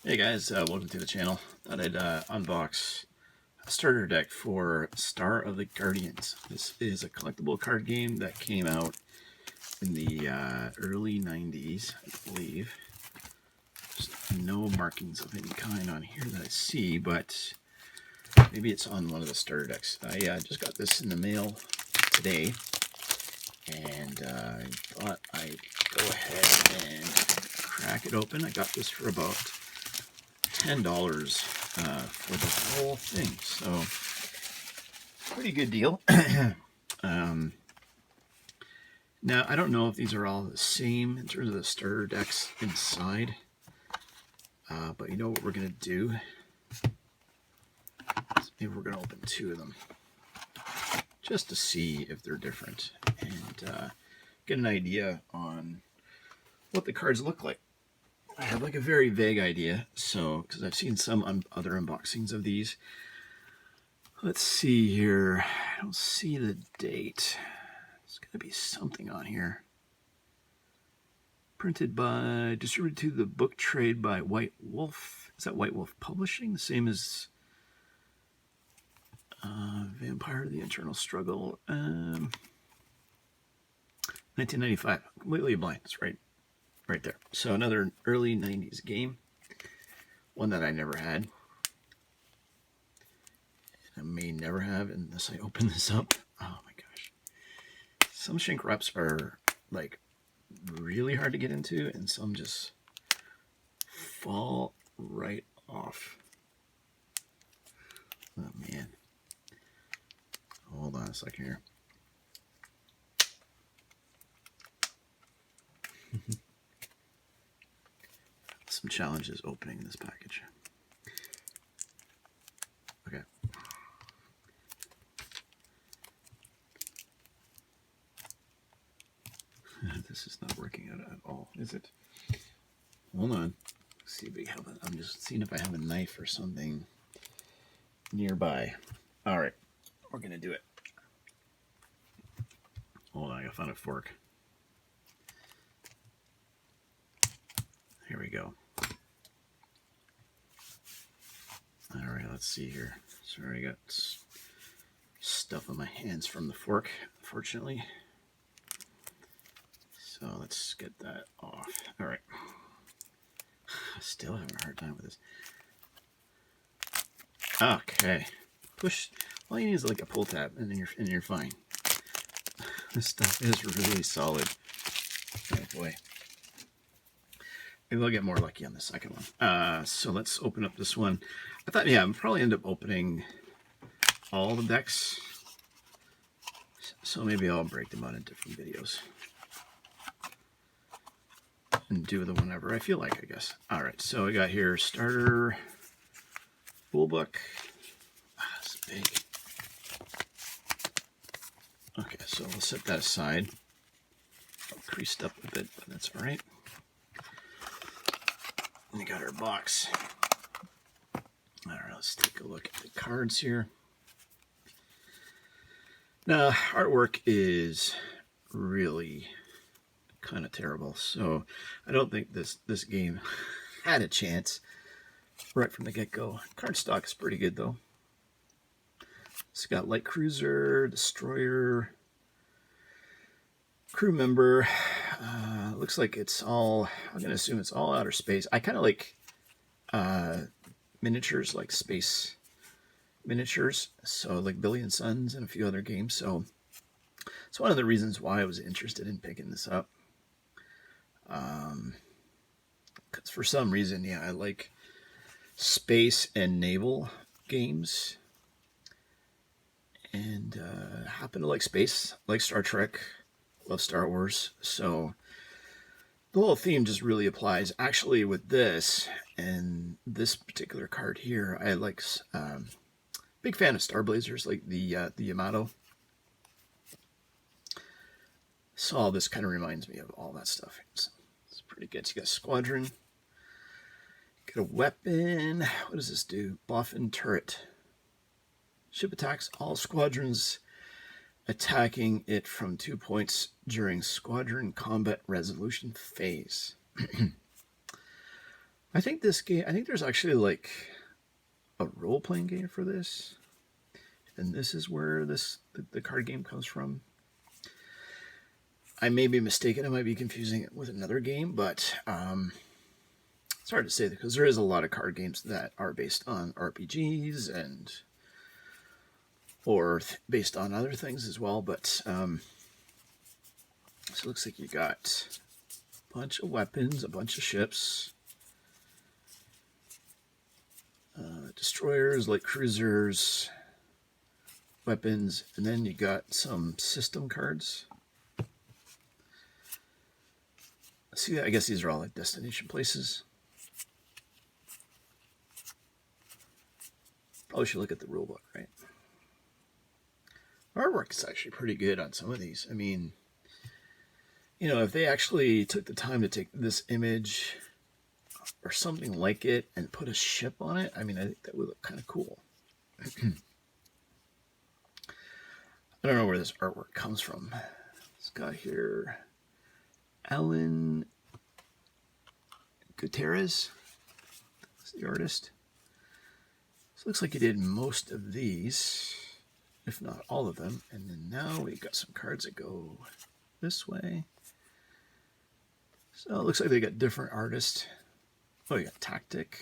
Hey guys, welcome to the channel. Thought I'd unbox a starter deck for Star of the Guardians. This is a collectible card game that came out in the early 90s, I believe. There's no markings of any kind on here that I see, but maybe it's on one of the starter decks. I just got this in the mail today, and I thought I'd go ahead and crack it open. I got this for about $10 for the whole thing, so pretty good deal. Now I don't know if these are all the same in terms of the starter decks inside, but you know what we're gonna do? Maybe we're gonna open two of them just to see if they're different and get an idea on what the cards look like. I have like a very vague idea, so because I've seen some other unboxings of these. Let's see here. I don't see the date. There's going to be something on here. Distributed to the book trade by White Wolf. Is that White Wolf Publishing? The same as Vampire: The Eternal Struggle. 1995. Completely blind. It's right there. So another early 90s game. One that I never had. I may never have unless I open this up. Oh my gosh. Some shrink wraps are like really hard to get into, and some just fall right off. Oh man. Hold on a second here. Some challenges opening this package. Okay. This is not working out at all, is it? Hold on. Let's see if we have I'm just seeing if I have a knife or something nearby. All right, we're gonna do it. Hold on, I found a fork. Here we go. All right, let's see here. Sorry, I got stuff on my hands from the fork, unfortunately. So let's get that off. All right. Still having a hard time with this. Okay. Push. All you need is like a pull tab, and then you're fine. This stuff is really solid. Oh boy. Maybe I'll get more lucky on the second one. So let's open up this one. I thought, yeah, I'll probably end up opening all the decks. So maybe I'll break them out in different videos. And do them whenever I feel like, I guess. All right, so we got here starter rule book. It's big. Okay, so we'll set that aside. Creased up a bit, but that's all right. And we got our box. All right, let's take a look at the cards here. Now, artwork is really kind of terrible, so I don't think this game had a chance right from the get-go. Cardstock is pretty good though. It's got light cruiser, destroyer, crew member. Looks like it's all, I'm gonna assume it's all outer space. I kind of like miniatures, like space miniatures, so like Billion Suns and a few other games. So it's one of the reasons why I was interested in picking this up. Because for some reason, yeah, I like space and naval games, and happen to like space, like Star Trek, love Star Wars. So the whole theme just really applies. Actually, with this and this particular card here, I like big fan of Star Blazers, like the Yamato. So all this kind of reminds me of all that stuff. It's pretty good. So you got a squadron. Get a weapon. What does this do? Boffin turret. Ship attacks all squadrons attacking it from 2 points during squadron combat resolution phase. I I think this game, I think there's actually like a role-playing game for this. And this is where the card game comes from. I may be mistaken. I might be confusing it with another game, but it's hard to say because there is a lot of card games that are based on RPGs and or based on other things as well. But so it looks like you got a bunch of weapons, a bunch of ships, destroyers, light cruisers, weapons, and then you got some system cards. See, I guess these are all like destination places. Probably should look at the rulebook, right? Artwork is actually pretty good on some of these. I mean, you know, if they actually took the time to take this image or something like it and put a ship on it, I mean, I think that would look kind of cool. I don't know where this artwork comes from. It's got here Alan Gutierrez is the artist. So it looks like he did most of these, if not all of them. And then now we've got some cards that go this way. So it looks like they got different artists. Oh, you got Tactic,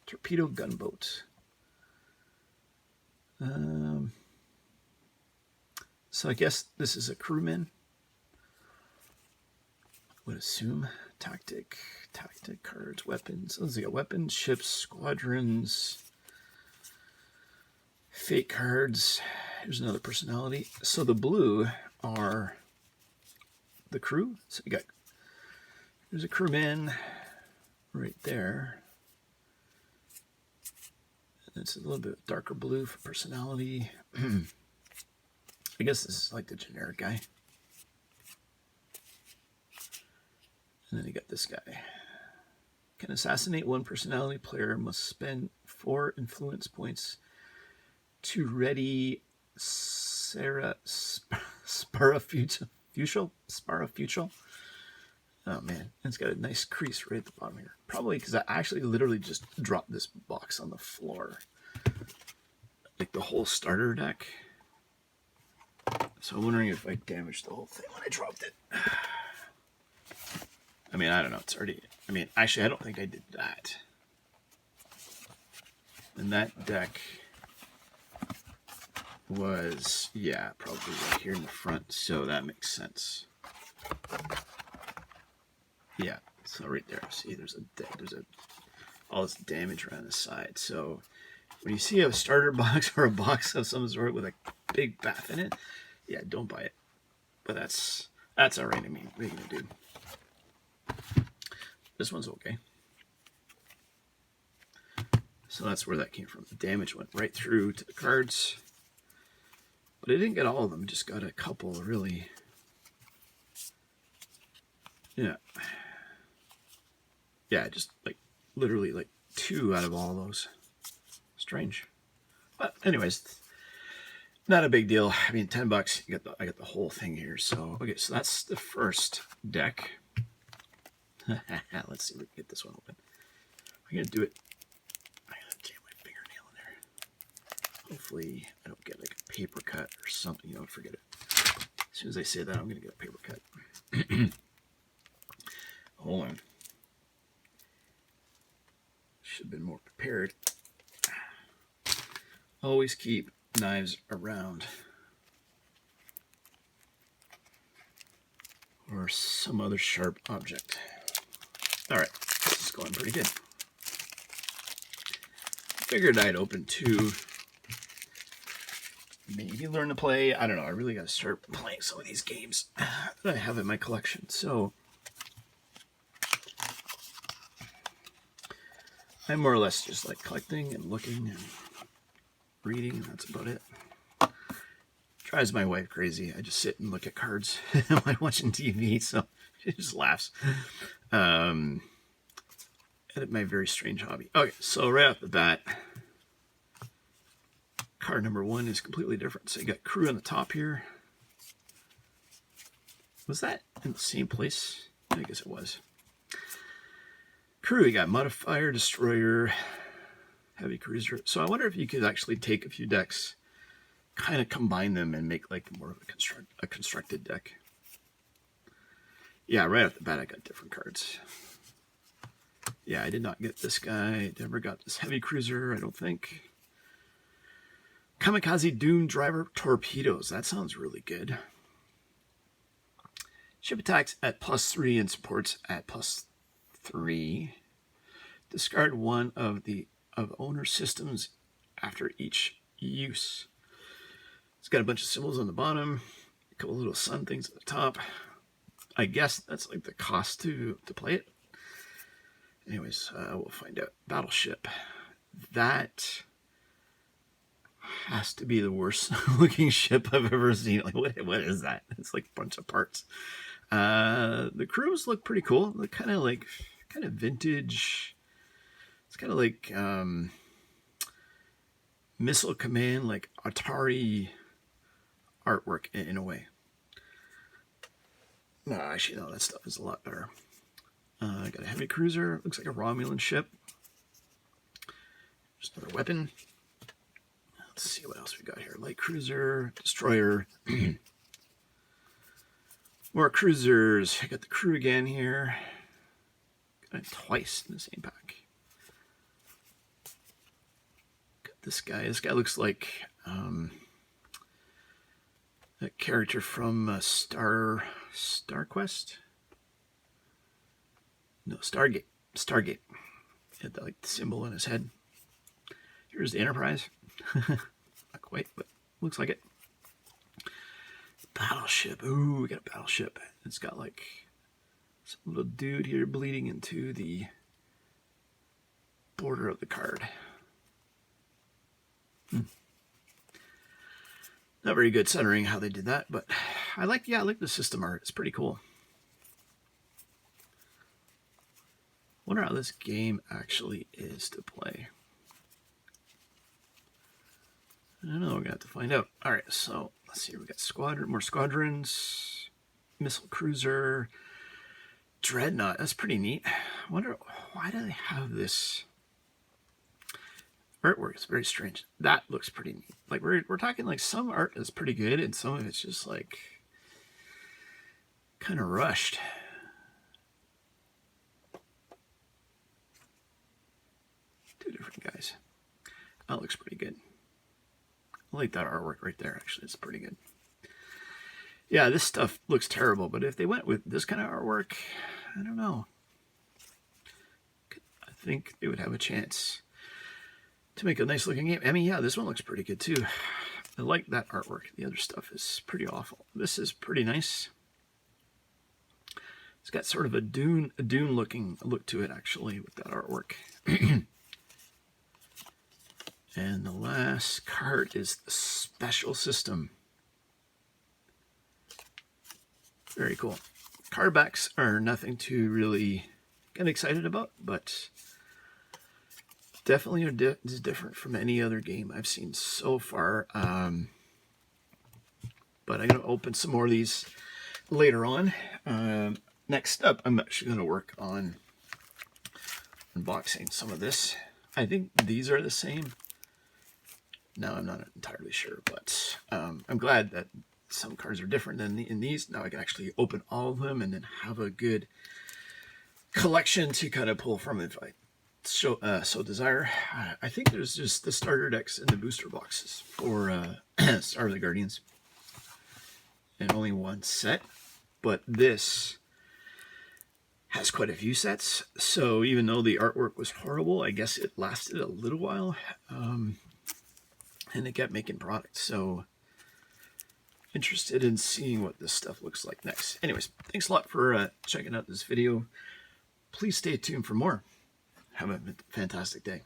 Torpedo Gunboat. So I guess this is a crewman. Would assume tactic cards, weapons. Let's see, weapons, ships, squadrons, fate cards. Here's another personality. So the blue are the crew. So you got, there's a crewman right there. And it's a little bit darker blue for personality. I guess this is like the generic guy. And then you got this guy. Can assassinate one personality. Player must spend 4 influence points to ready Sparafutal. Oh man, it's got a nice crease right at the bottom here. Probably because I actually literally just dropped this box on the floor. Like the whole starter deck. So I'm wondering if I damaged the whole thing when I dropped it. I mean, I don't know. It's already... I mean, actually, I don't think I did that. And that deck was, yeah, probably right here in the front. So that makes sense. Yeah, so right there. See, there's all this damage around the side. So when you see a starter box or a box of some sort with a big bath in it, yeah, don't buy it. But that's all right. I mean, what are you gonna do? This one's okay. So that's where that came from. The damage went right through to the cards. But I didn't get all of them. Just got a couple, really. Yeah. Yeah, just like literally like 2 out of all those. Strange. But anyways, not a big deal. I mean, $10. I got the whole thing here. So okay, so that's the first deck. Let's see if we can get this one open. I'm gonna do it. I gotta jam my fingernail in there. Hopefully, I don't get like a paper cut or something. You know, forget it. As soon as I say that, I'm gonna get a paper cut. Hold on. Should have been more prepared. Always keep knives around. Or some other sharp object. Alright, this is going pretty good. Figured I'd open 2. Maybe learn to play. I don't know. I really got to start playing some of these games that I have in my collection. So I more or less just like collecting and looking and reading, and that's about it. Drives my wife crazy. I just sit and look at cards while watching TV, so she just laughs. My very strange hobby. Okay, so right off the bat, card number 1 is completely different. So you got crew on the top here. Was that in the same place? I guess it was. crew, you got Modifier, Destroyer, Heavy Cruiser. So I wonder if you could actually take a few decks, kind of combine them and make like more of a constructed deck. Yeah, right off the bat I got different cards. Yeah, I did not get this guy. Never got this Heavy Cruiser, I don't think. Kamikaze Doom Driver Torpedoes. That sounds really good. Ship attacks at +3 and supports at +3. Discard one of owner systems after each use. It's got a bunch of symbols on the bottom, a couple little sun things at the top. I guess that's like the cost to play it. Anyways, we'll find out. Battleship. That has to be the worst looking ship I've ever seen. Like, what is that? It's like a bunch of parts. The crews look pretty cool. They're kind of vintage. It's kind of like Missile Command, like Atari artwork in a way. No, actually, no, that stuff is a lot better. I got a Heavy Cruiser. Looks like a Romulan ship. Just another weapon. Let's see what else we got here. Light Cruiser, Destroyer. More cruisers. I got the crew again here. Got it twice in the same pack. Got this guy. This guy looks like that character from Star Quest. No, Stargate. Stargate. He had like the symbol on his head. Here's the Enterprise. Not quite, but looks like it. Battleship. Ooh, we got a battleship. It's got like some little dude here bleeding into the border of the card. Not very good centering how they did that, but I like the system art. It's pretty cool. Wonder how this game actually is to play. I don't know, we're gonna have to find out. Alright, so let's see, we got more squadrons, missile cruiser, dreadnought. That's pretty neat. I wonder why do they have this artwork? It's very strange. That looks pretty neat. Like we're talking like some art is pretty good and some of it's just like kind of rushed. Two different guys. That looks pretty good. I like that artwork right there, actually. It's pretty good. Yeah, this stuff looks terrible, but if they went with this kind of artwork, I don't know. I think they would have a chance to make a nice looking game. I mean, yeah, this one looks pretty good too. I like that artwork. The other stuff is pretty awful. This is pretty nice. It's got sort of a Dune looking look to it, actually, with that artwork. And the last card is the Special System. Very cool. Card backs are nothing to really get excited about, but definitely is different from any other game I've seen so far. But I'm going to open some more of these later on. Next up, I'm actually going to work on unboxing some of this. I think these are the same. Now I'm not entirely sure, but I'm glad that some cards are different than in these. Now I can actually open all of them and then have a good collection to kind of pull from if I so desire. I think there's just the starter decks and the booster boxes for Star of the Guardians, and only one set. But this has quite a few sets, so even though the artwork was horrible, I guess it lasted a little while. And they kept making products, so interested in seeing what this stuff looks like next. Anyways, thanks a lot for checking out this video. Please stay tuned for more. Have a fantastic day.